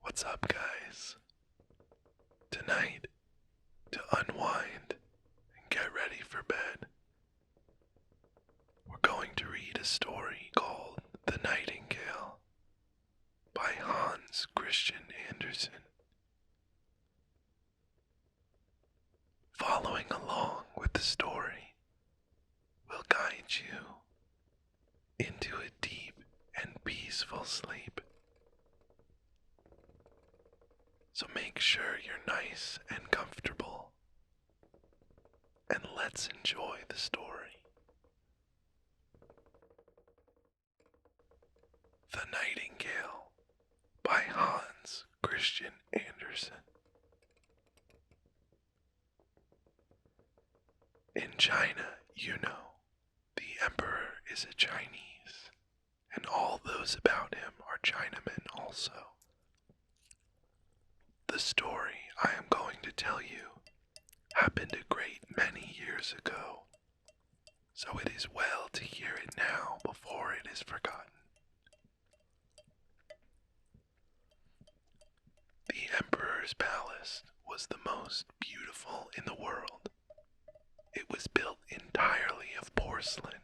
What's up, guys? Tonight, to unwind and get ready for bed, we're going to read a story called The Nightingale by Hans Christian Andersen. Following along with the story will guide you into a deep and peaceful sleep. So make sure you're nice and comfortable, and let's enjoy the story. The Nightingale by Hans Christian Andersen. In China, the emperor is a Chinese, and all those about him are Chinamen also. The story I am going to tell you happened a great many years ago, so it is well to hear it now before it is forgotten. The emperor's palace was the most beautiful in the world. It was built entirely of porcelain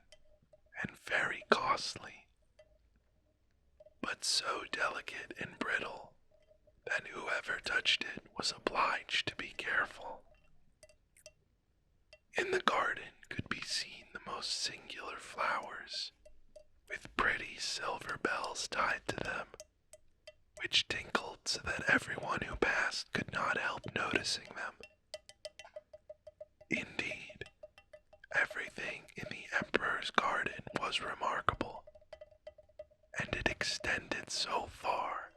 and very costly, but so delicate and brittle that whoever touched it was obliged to be careful. In the garden could be seen the most singular flowers, with pretty silver bells tied to them, which tinkled so that everyone who passed could not help noticing them. Indeed, everything in the emperor's garden was remarkable, and it extended so far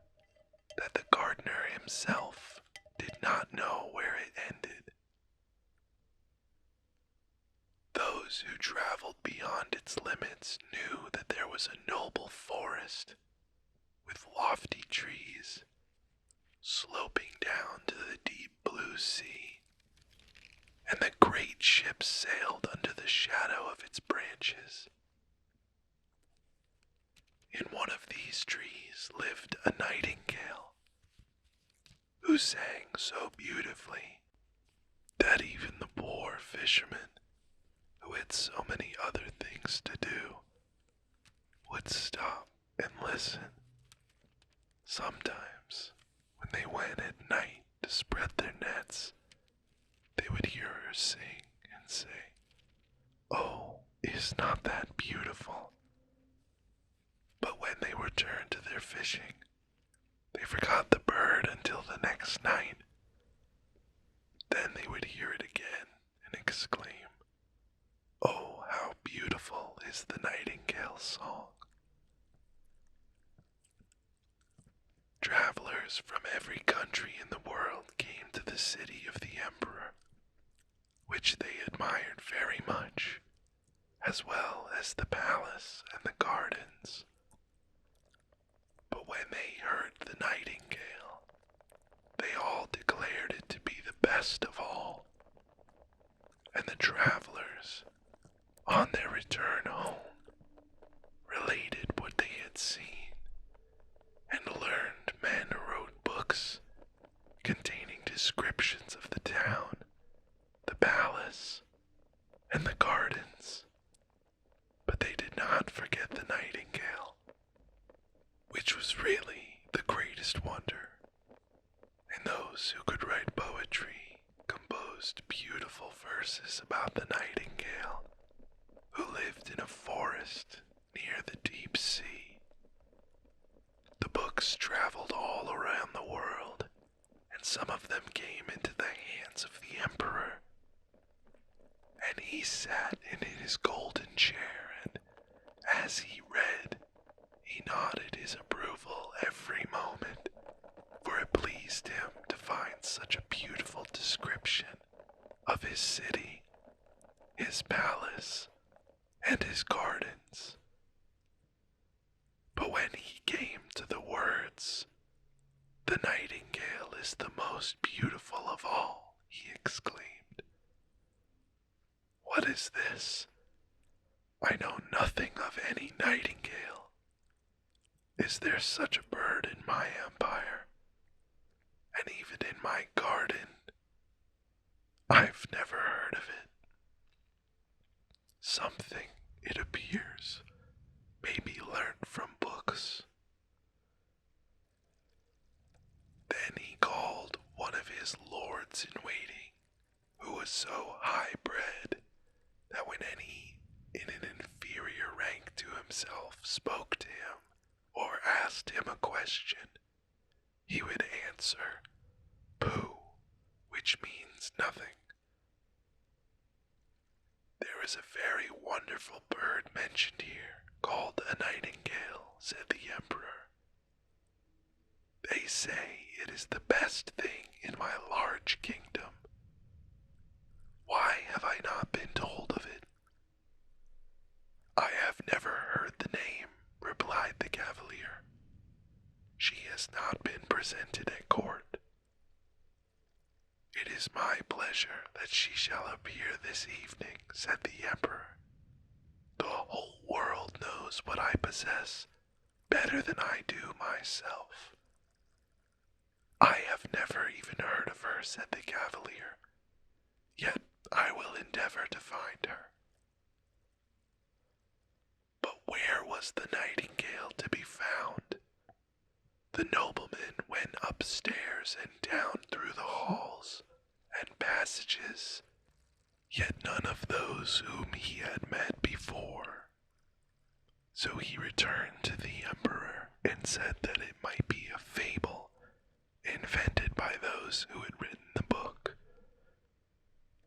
that the gardener himself did not know where it ended. Those who traveled beyond its limits knew that there was a noble forest with lofty trees sloping down to the deep blue sea, and that great ships sailed under the shadow of its branches. In one of these trees lived a nightingale, who sang so beautifully that even the poor fisherman, who had so many other things to do, would stop and listen. Sometimes, when they went at night to spread their nets, they would hear her sing and say, "Oh, is not that beautiful?" But when they returned to their fishing, they forgot the bird until the next night. Then they would hear it again and exclaim, "Oh, how beautiful is the nightingale's song." Travelers from every country in the world came to the city of the emperor, which they admired very much, as well as the palace and the gardens. But when they heard the nightingale, they all declared it to be the best of all, and the travelers, on their return home, related what they had seen, and learned men wrote books containing descriptions of the town, the palace, and the gardens. But they did not forget the nightingale, which was really the greatest wonder, and those who could write poetry composed beautiful verses about the nightingale, who lived in a forest near the deep sea. The books traveled all around the world, and some of them came into the hands of the emperor, and he sat in his golden chair, and as he read, he nodded his approval every moment, for it pleased him to find such a beautiful description of his city, his palace, and his gardens. But when he came to the words, "The nightingale is the most beautiful of all," he exclaimed, "What is this? I know nothing of any nightingale. Is there such a bird in my empire?" and even in my garden. I've never heard of it. Something, it appears, may be learnt from books. Then he called one of his lords in waiting, who was so high-bred that when any in an inferior rank to himself spoke to him or asked him a question, he would answer, "Pooh," which means nothing. There is a very wonderful bird mentioned here, called a nightingale, said the emperor. They say it is the best thing in my large kingdom. Why have I not been told of it? I have never heard the name, replied the cavalier. She has not been presented at court. It is my pleasure that she shall appear this evening, said the emperor. The whole world knows what I possess better than I do myself. I have never even heard of her, said the cavalier, yet I will endeavor to find her. But where was the nightingale to be found? The nobleman went upstairs and down through the halls and passages, yet none of those whom he had met before. So he returned to the emperor and said that it might be a fable invented by those who had written the book.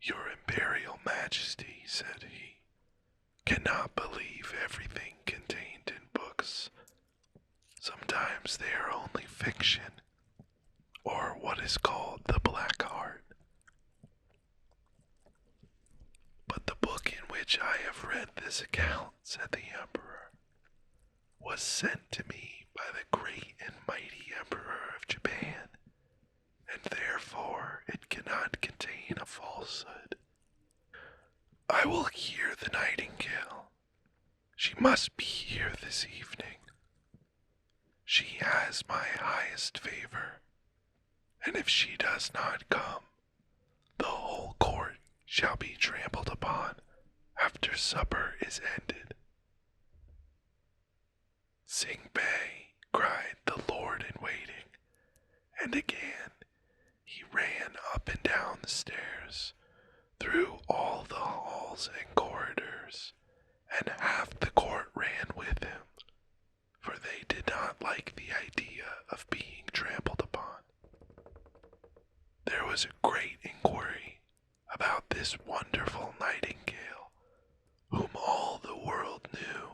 Your imperial majesty, said he, cannot believe everything contained in books. Sometimes they are only fiction, or what is called the black art. But the book in which I have read this account, said the emperor, was sent to me by the great and mighty emperor of Japan, and therefore it cannot contain a falsehood. I will hear the nightingale. She must be here this evening. She has my highest favor, and if she does not come, the whole court shall be trampled upon after supper is ended. Sing Bei, cried the lord in waiting, and again he ran up and down the stairs, through all the halls and corridors, and half the court ran with him, for they did not like the idea of being trampled upon. There was a great inquiry about this wonderful nightingale, whom all the world knew,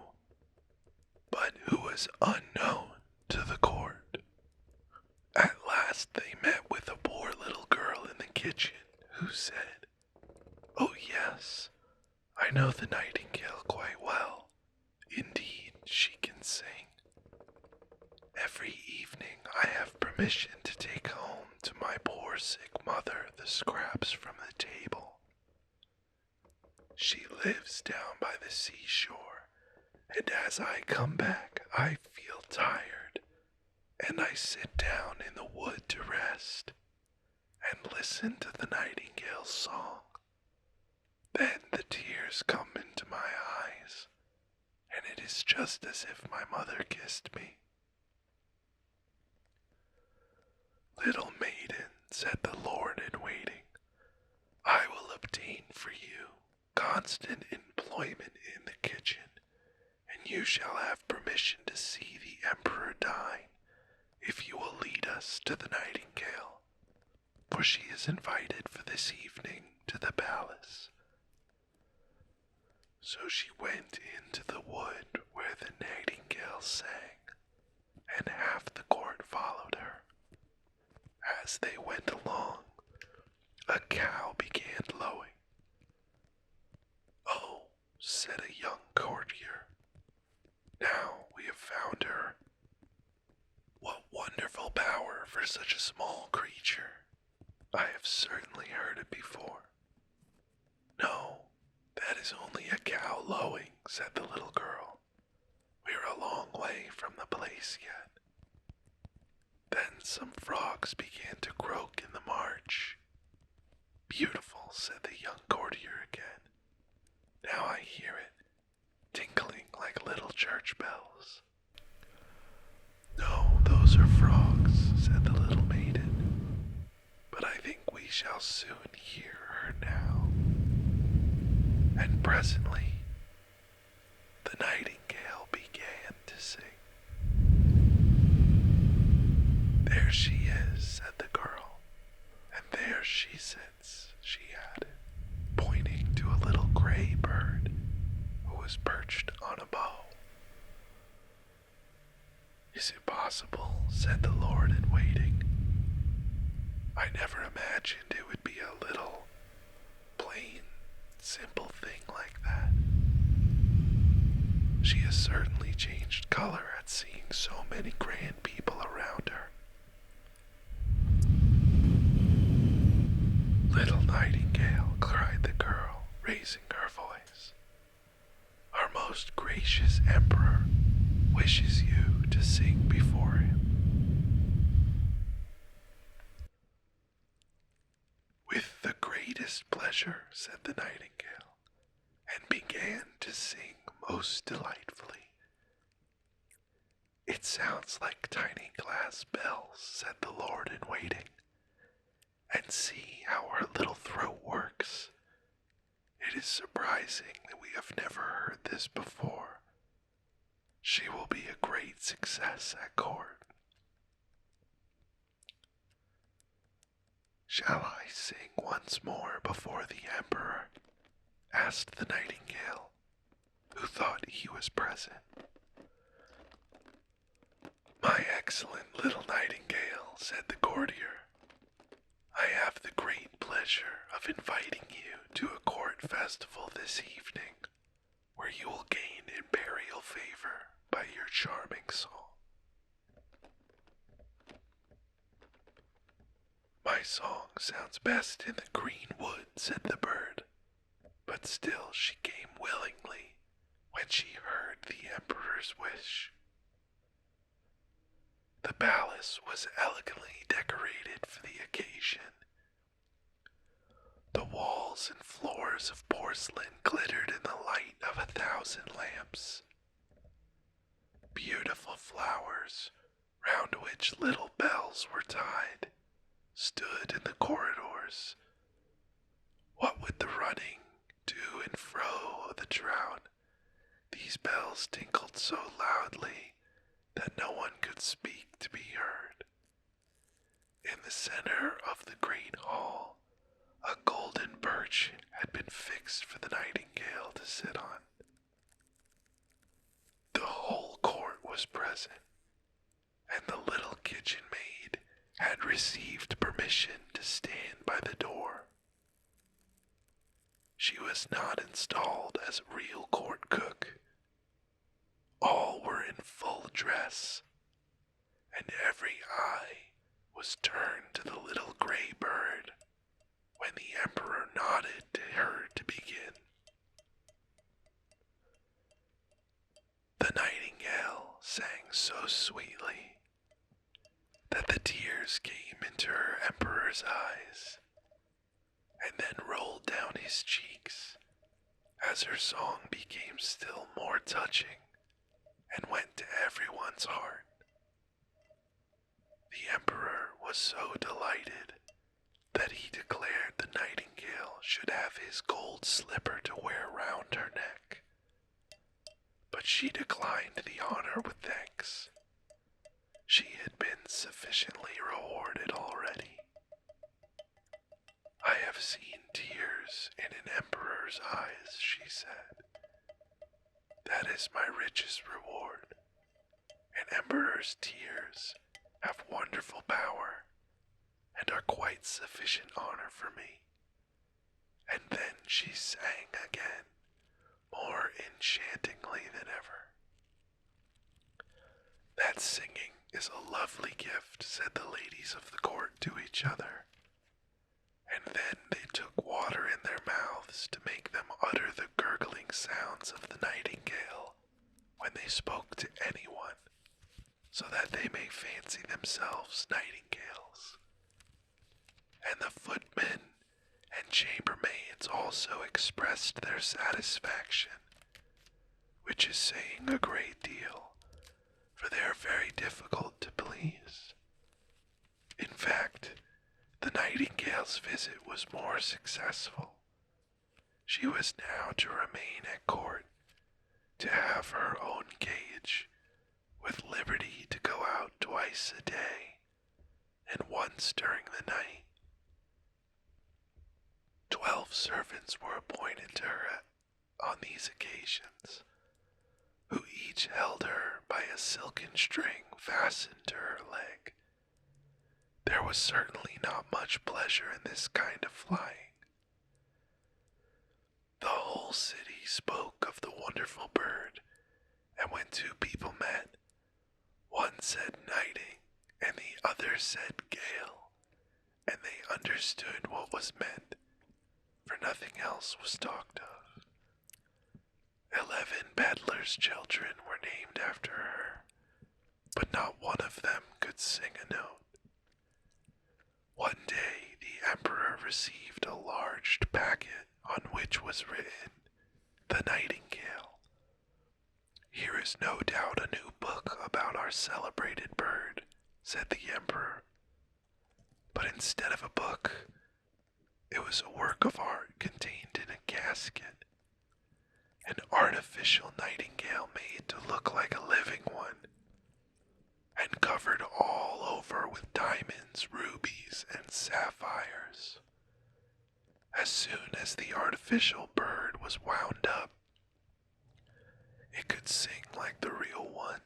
but who was unknown to the court. At last they met with a poor little girl in the kitchen, who said, "Oh yes, I know the nightingale quite well. Indeed, she can sing. Every evening I have permission to take home to my poor sick mother the scraps from the table. She lives down by the seashore, and as I come back I feel tired, and I sit down in the wood to rest, and listen to the nightingale's song. Then the tears come into my eyes, and it is just as if my mother kissed me." "Little maiden," said the lord in waiting, "I will obtain for you constant employment in the kitchen, and you shall have permission to see the emperor dine, if you will lead us to the nightingale, for she is invited for this evening to the palace." So she went into the wood where the nightingale sang, and half the court followed her. As they went along, a cow began lowing. "Oh," said a young courtier, "now we have found her. What wonderful power for such a small creature. I have certainly heard it before." "No, that is only a cow lowing," said the little girl. "We are a long way from the place yet." Then some frogs began to croak in the marsh. Beautiful, said the young courtier again. Now I hear it, tinkling like little church bells. No, those are frogs, said the little maiden, but I think we shall soon hear her now. And presently, the nightingale began to sing. There she is, said the girl, and there she sits, she added, pointing to a little gray bird who was perched on a bough. Is it possible, said the lord-in-waiting. I never imagined it would be a little, plain, simple thing like that. She has certainly changed color at seeing so many grand people around her. Little Nightingale, cried the girl, raising her voice, our most gracious emperor wishes you to sing before him. With the greatest pleasure, said the nightingale, and began to sing most delightfully. It sounds like tiny glass bells, said the lord-in-waiting. And see how her little throat works. It is surprising that we have never heard this before. She will be a great success at court. Shall I sing once more before the emperor? Asked the nightingale, who thought he was present. My excellent little nightingale, said the courtier, I have the great pleasure of inviting you to a court festival this evening, where you will gain imperial favor by your charming song. My song sounds best in the green wood, said the bird, but still she came willingly when she heard the emperor's wish. The palace was elegantly decorated for the occasion. The walls and floors of porcelain glittered in the light of 1,000 lamps. Beautiful flowers, round which little bells were tied, stood in the corridors. What with the running to and fro of the crowd, these bells tinkled so loudly that no one could speak to be heard. In the center of the great hall, a golden perch had been fixed for the nightingale to sit on. The whole court was present, and the little kitchen maid had received permission to stand by the door. She was not installed as a real court cook. All were in full dress, and every eye was turned to the little gray bird when the emperor nodded to her to begin. The nightingale sang so sweetly that the tears came into her emperor's eyes and then rolled down his cheeks as her song became still more touching and went to everyone's heart. The emperor was so delighted that he declared the nightingale should have his gold slipper to wear round her neck. But she declined the honor with thanks. She had been sufficiently rewarded already. I have seen tears in an emperor's eyes, she said. That is my richest reward. An emperor's tears have wonderful power and are quite sufficient honor for me. And then she sang again, more enchantingly than ever. That singing is a lovely gift, said the ladies of the court to each other. And then they took water in their mouths to make them utter the gurgling sounds of the nightingale when they spoke to anyone, so that they may fancy themselves nightingales. And the footmen and chambermaids also expressed their satisfaction, which is saying a great deal, for they are very difficult to please. In fact, the nightingale's visit was more successful. She was now to remain at court, to have her own cage, with liberty to go out twice a day, and once during the night. 12 servants were appointed to her on these occasions, who each held her by a silken string fastened to her leg. There was certainly not much pleasure in this kind of flying. The whole city spoke of the wonderful bird, and when two people met, one said nighting and the other said gale, and they understood what was meant, for nothing else was talked of. 11 peddlers' children were named after her, but not one of them could sing a note. One day the emperor received a large packet on which was written, "The Nightingale." "Here is no doubt a new book about our celebrated bird," said the emperor. But instead of a book, it was a work of art contained in a casket, an artificial nightingale made to look like a living one, and covered all over with diamonds, rubies, and sapphires. As soon as the artificial bird was wound up, it could sing like the real one,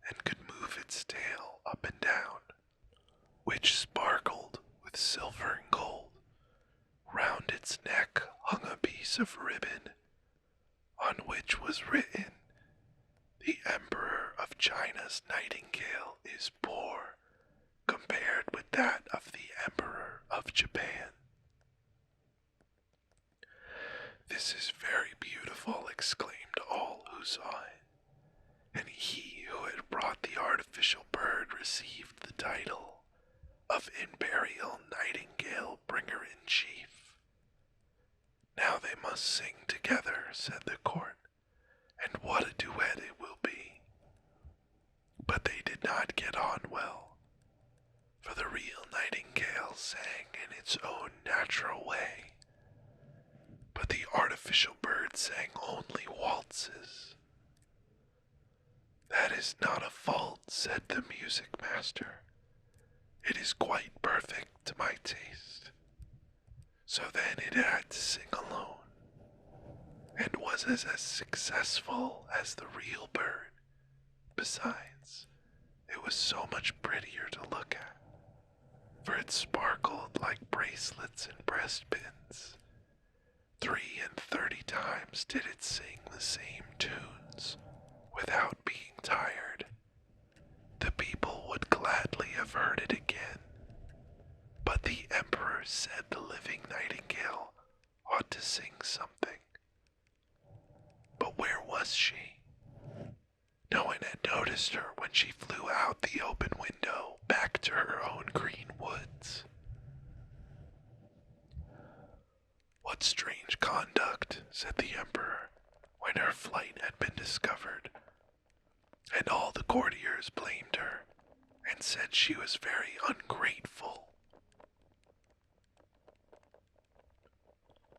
and could move its tail up and down, which sparkled with silver and gold. Round its neck hung a piece of ribbon, on which was written, "The Emperor of China's nightingale is poor, compared with that of the Emperor of Japan." "This is very beautiful," exclaimed all who saw it, and he who had brought the artificial bird received the title of Imperial Nightingale Bringer-in-Chief. "Now they must sing together," said the court, "and what a duet it will be." But they did not get on well, for the real nightingale sang in its own natural way, but the artificial bird sang only waltzes. "That is not a fault," said the music master. "It is quite perfect to my taste." So then it had to sing alone, and was as successful as the real bird. Besides, it was so much prettier to look at, for it sparkled like bracelets and breastpins. 33 times did it sing the same tunes without being tired. The people would gladly have heard it again, but the emperor said the living nightingale ought to sing something. But where was she? No one had noticed her when she flew out the open window back to her own green woods. "What strange conduct," said the emperor, when her flight had been discovered, and all the courtiers blamed her and said she was very ungrateful.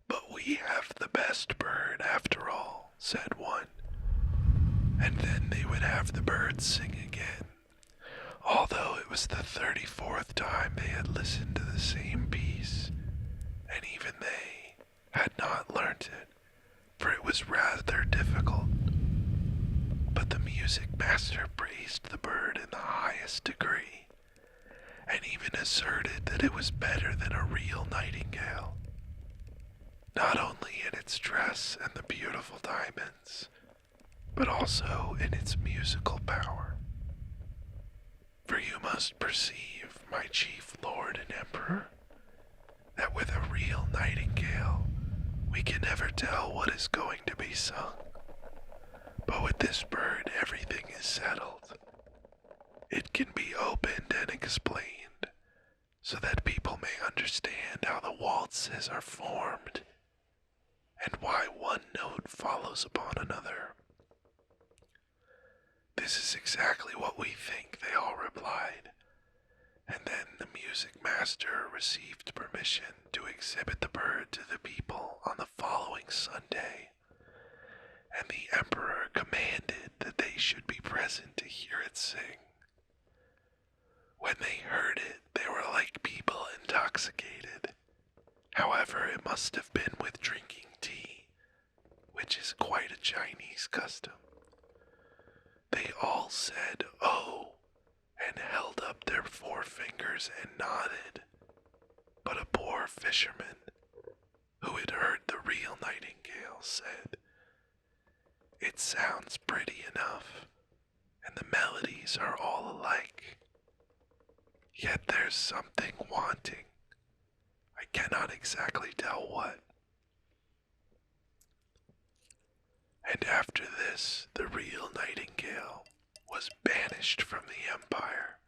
"But we have the best bird after all," said one, and then they would have the bird sing again, although it was the 34th time they had listened to the same piece, and even they had not learnt it, for it was rather difficult. But the music master praised the bird in the highest degree, and even asserted that it was better than a real nightingale, not only in its dress and the beautiful diamonds, but also in its musical power. For you must perceive, my chief lord and emperor, that with a real nightingale we can never tell what is going to be sung, but with this bird everything is settled. it can be opened and explained so that people may understand how the waltzes are formed and why one note follows upon another. This is exactly what we think, they all replied, and then the music master received permission to exhibit the bird to the people on the following Sunday, and the emperor commanded that they should be present to hear it sing. When they heard it, they were like people intoxicated. However, it must have been with drinking tea, which is quite a Chinese custom. They all said, "Oh," and held up their forefingers and nodded. But a poor fisherman, who had heard the real Nightingale, said, "It sounds pretty enough, and the melodies are all alike. Yet there's something wanting. I cannot exactly tell what." And after this, the real Nightingale was banished from the empire,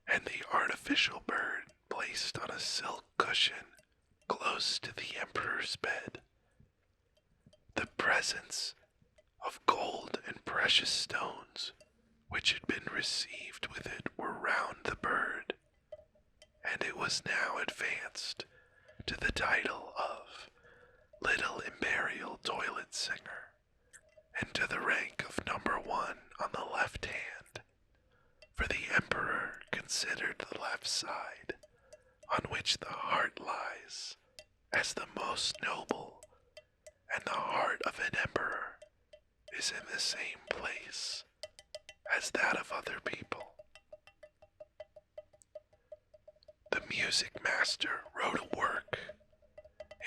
and the artificial bird placed on a silk cushion close to the emperor's bed. The presents of gold and precious stones which had been received with it were round the bird, and it was now advanced to the title of Little Imperial Toilet Singer, and to the rank of number 1 on the left hand, for the emperor considered the left side, on which the heart lies, as the most noble, and the heart of an emperor is in the same place as that of other people. The music master wrote a work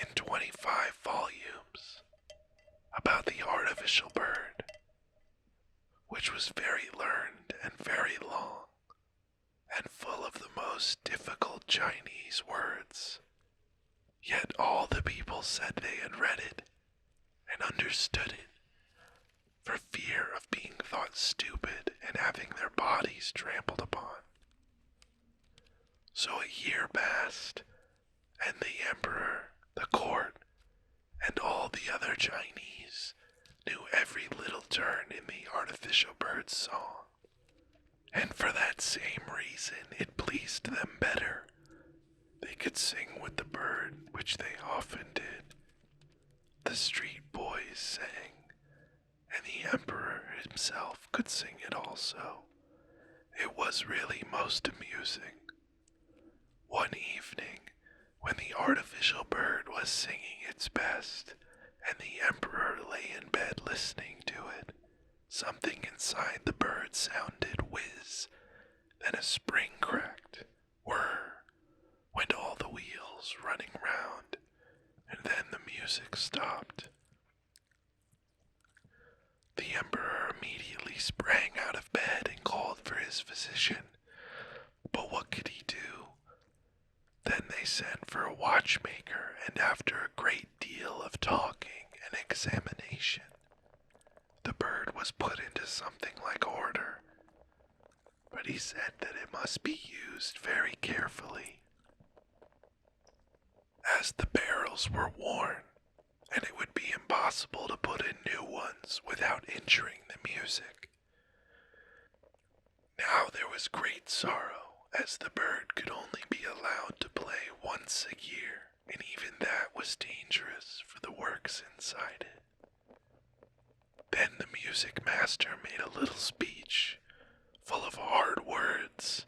in 25 volumes about the artificial bird, which was very learned and very long, and full of the most difficult Chinese words. Yet all the people said they had read it and understood it, for fear of being thought stupid and having their bodies trampled upon. So a year passed, and the emperor, the court, and all the other Chinese knew every little turn in the artificial bird's song, and for that same reason it pleased them better. They could sing with the bird, which they often did. The street boys sang, and the emperor himself could sing it also. It was really most amusing. One evening, when the artificial bird was singing its best, and the emperor lay in bed listening to it, something inside the bird sounded whiz, then a spring cracked, whir, went all the wheels running round, and then the music stopped. The emperor immediately sprang out of bed and called for his physician, but what could he do? Then they sent for a watchmaker, and after a great deal of talking and examination, the bird was put into something like order, but he said that it must be used very carefully, as the barrels were worn, and it would be impossible to put in new ones without injuring the music. Now there was great sorrow, as the bird could only be allowed to play once a year, and even that was dangerous for the works inside it. Then the music master made a little speech, full of hard words,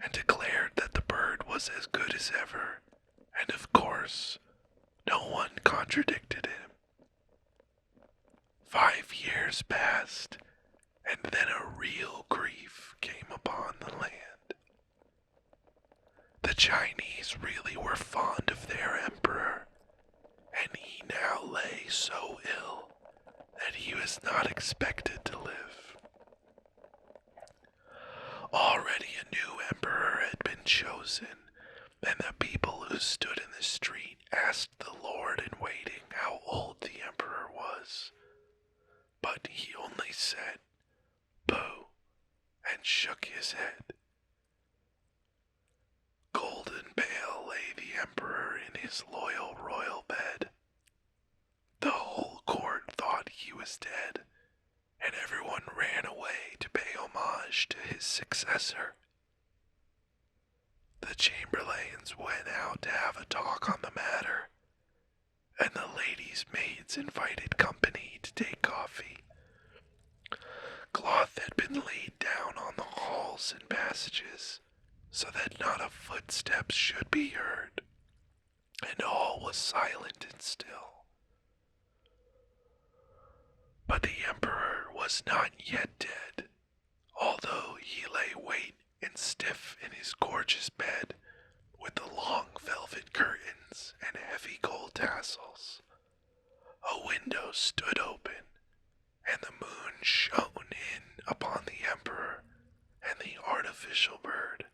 and declared that the bird was as good as ever, and of course, no one contradicted him. 5 years passed, and then a real grief came upon the land. The Chinese really were fond of their emperor, and he now lay so ill that he was not expected to live. Already a new emperor had been chosen, and the people who stood in the street asked the lord-in-waiting how old the emperor was, but he only said, "Boo," and shook his head. his loyal royal bed. The whole court thought he was dead, and everyone ran away to pay homage to his successor. The chamberlains went out to have a talk on the matter, and the ladies' maids invited company to take coffee. Cloth had been laid down on the halls and passages, so that not a footstep should be heard, and all was silent and still. But the emperor was not yet dead, although he lay wait and stiff in his gorgeous bed, with the long velvet curtains and heavy gold tassels. A window stood open, and the moon shone in upon the emperor and the artificial bird.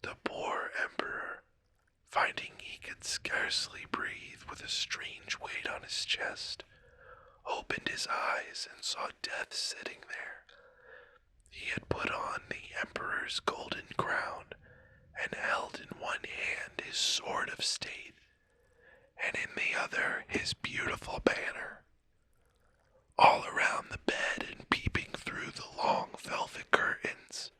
The poor emperor, finding he could scarcely breathe with a strange weight on his chest, opened his eyes and saw Death sitting there. He had put on the emperor's golden crown and held in one hand his sword of state, and in the other his beautiful banner. All around the bed and peeping through the long velvet curtains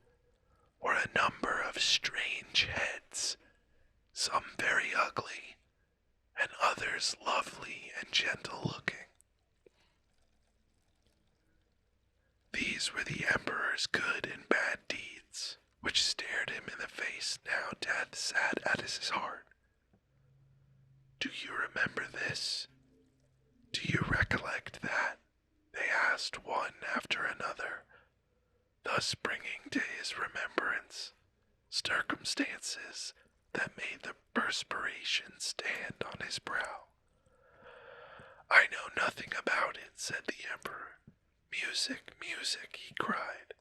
were a number of strange heads, some very ugly, and others lovely and gentle-looking. These were the emperor's good and bad deeds, which stared him in the face now Death sat at his heart. "Do you remember this? Do you recollect that?" they asked one after another, thus bringing to his remembrance circumstances that made the perspiration stand on his brow. "I know nothing about it," said the emperor. "Music, music," he cried,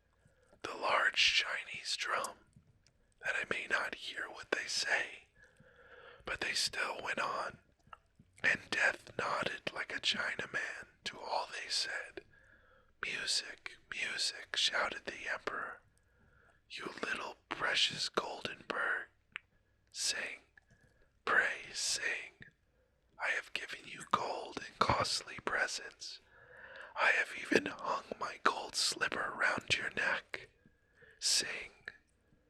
"the large Chinese drum, that I may not hear what they say." But they still went on, and Death nodded like a Chinaman to all they said. "Music, music," shouted the emperor. "You little precious golden bird, sing, pray sing. I have given you gold and costly presents. I have even hung my gold slipper round your neck. Sing,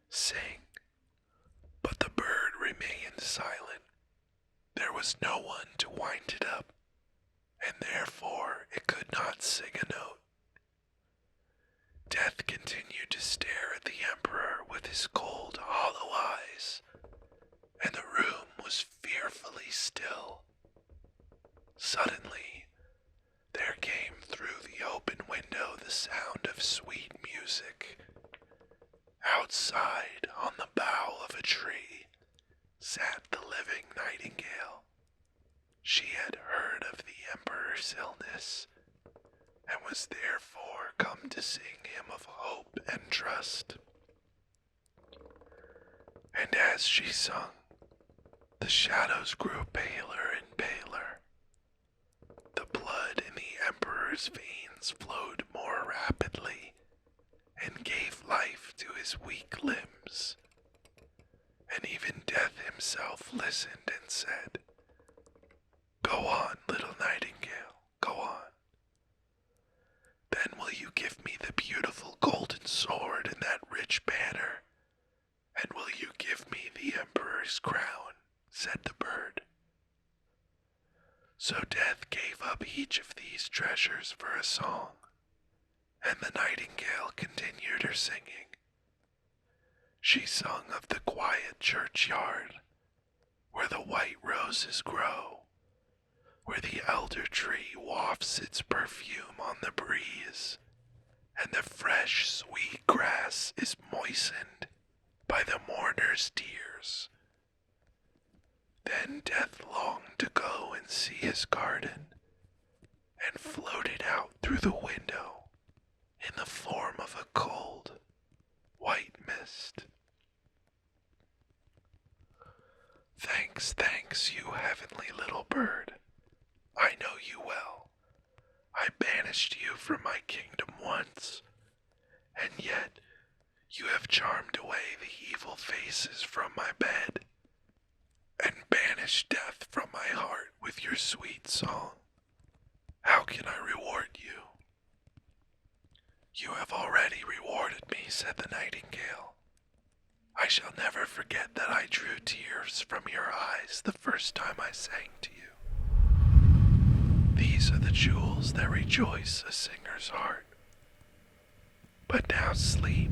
sing." But the bird remained silent. There was no one to wind it up, and therefore it could not sing a note. Death continued to stare at the emperor with his cold, hollow eyes, and the room was fearfully still. Suddenly, there came through the open window the sound of sweet music. Outside, on the bough of a tree, sat the living Nightingale. She had heard of the emperor's illness, and was therefore come to sing him of hope and trust. And as she sung, the shadows grew paler and paler. The blood in the emperor's veins flowed more rapidly, and gave life to his weak limbs. And even Death himself listened and said, "Go on, little Nightingale, go on. Then will you give me the beautiful golden sword and that rich banner? And will you give me the emperor's crown?" said the bird. So Death gave up each of these treasures for a song, and the Nightingale continued her singing. She sung of the quiet churchyard, where the white roses grow, where the elder tree wafts its perfume on the breeze, and the fresh, sweet grass is moistened by the mourner's tears. Then Death longed to go and see his garden, and floated out through the window in the form of a cold, white mist. "Thanks, thanks, you heavenly little bird. I know you well. I banished you from my kingdom once, and yet you have charmed away the evil faces from my bed, and banished banish death from my heart with your sweet song. How can I reward you? You have already rewarded me, said the nightingale. I shall never forget that I drew tears from your eyes the first time I sang to you. These are the jewels that rejoice a singer's heart. But now sleep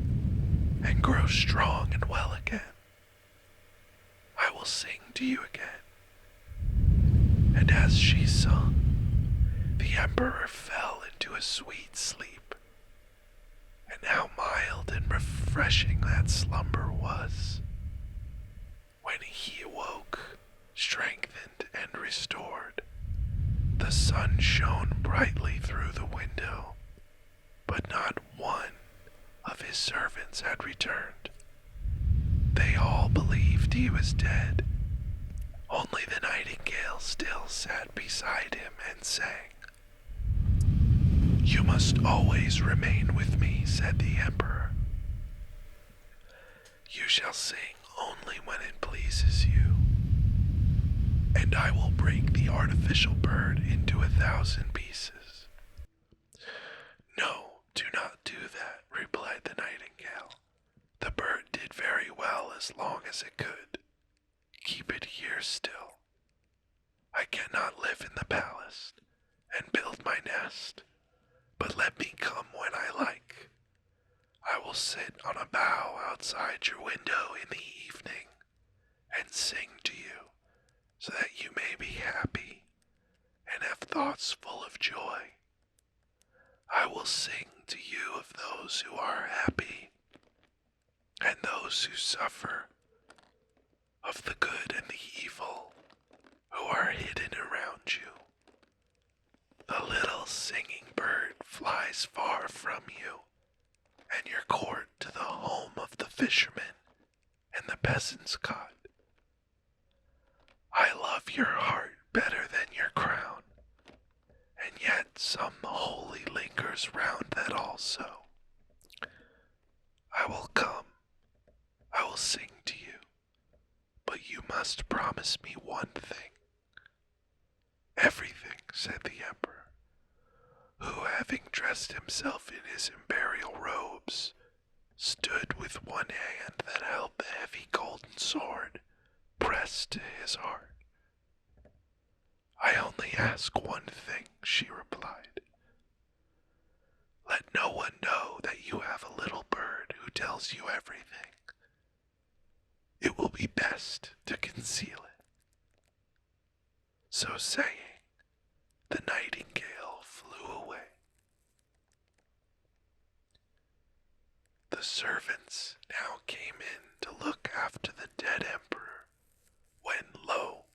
and grow strong and well again. I will sing to you again. And as she sung, the emperor fell into a sweet sleep. And how mild and refreshing that slumber was. When he awoke, strengthened and restored, the sun shone brightly through the window, but not one of his servants had returned. They all believed he was dead. Only the nightingale still sat beside him and sang. You must always remain with me, said the emperor. You shall sing only when it pleases you, and I will break the artificial bird into 1,000 pieces. No, do not do that, replied the nightingale. The bird did very well as long as it could. Keep it here still. I cannot live in the palace and build my nest, but let me come when I like. I will sit on a bough outside your window in the evening and sing to you so that you may be happy and have thoughts full of joy. I will sing to you of those who are happy and those who suffer, of the good and the evil who are hidden around you. The little singing bird flies far from you, and your court to the home of the fisherman and the peasant's cot. I love your heart better than your crown, and yet some holy lingers round that also. I will come, I will sing to you, but you must promise me one thing. Everything, said the emperor, who, having dressed himself in his imperial robes, stood with one hand that held the heavy golden sword pressed to his heart. I only ask one thing, she replied. Let no one know that you have a little bird who tells you everything. It will be best to conceal it. So saying, the nightingale flew away. The servants now came in to look after the dead emperor, when lo,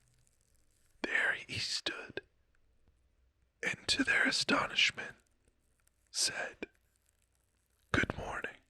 there he stood, and to their astonishment said, Good morning.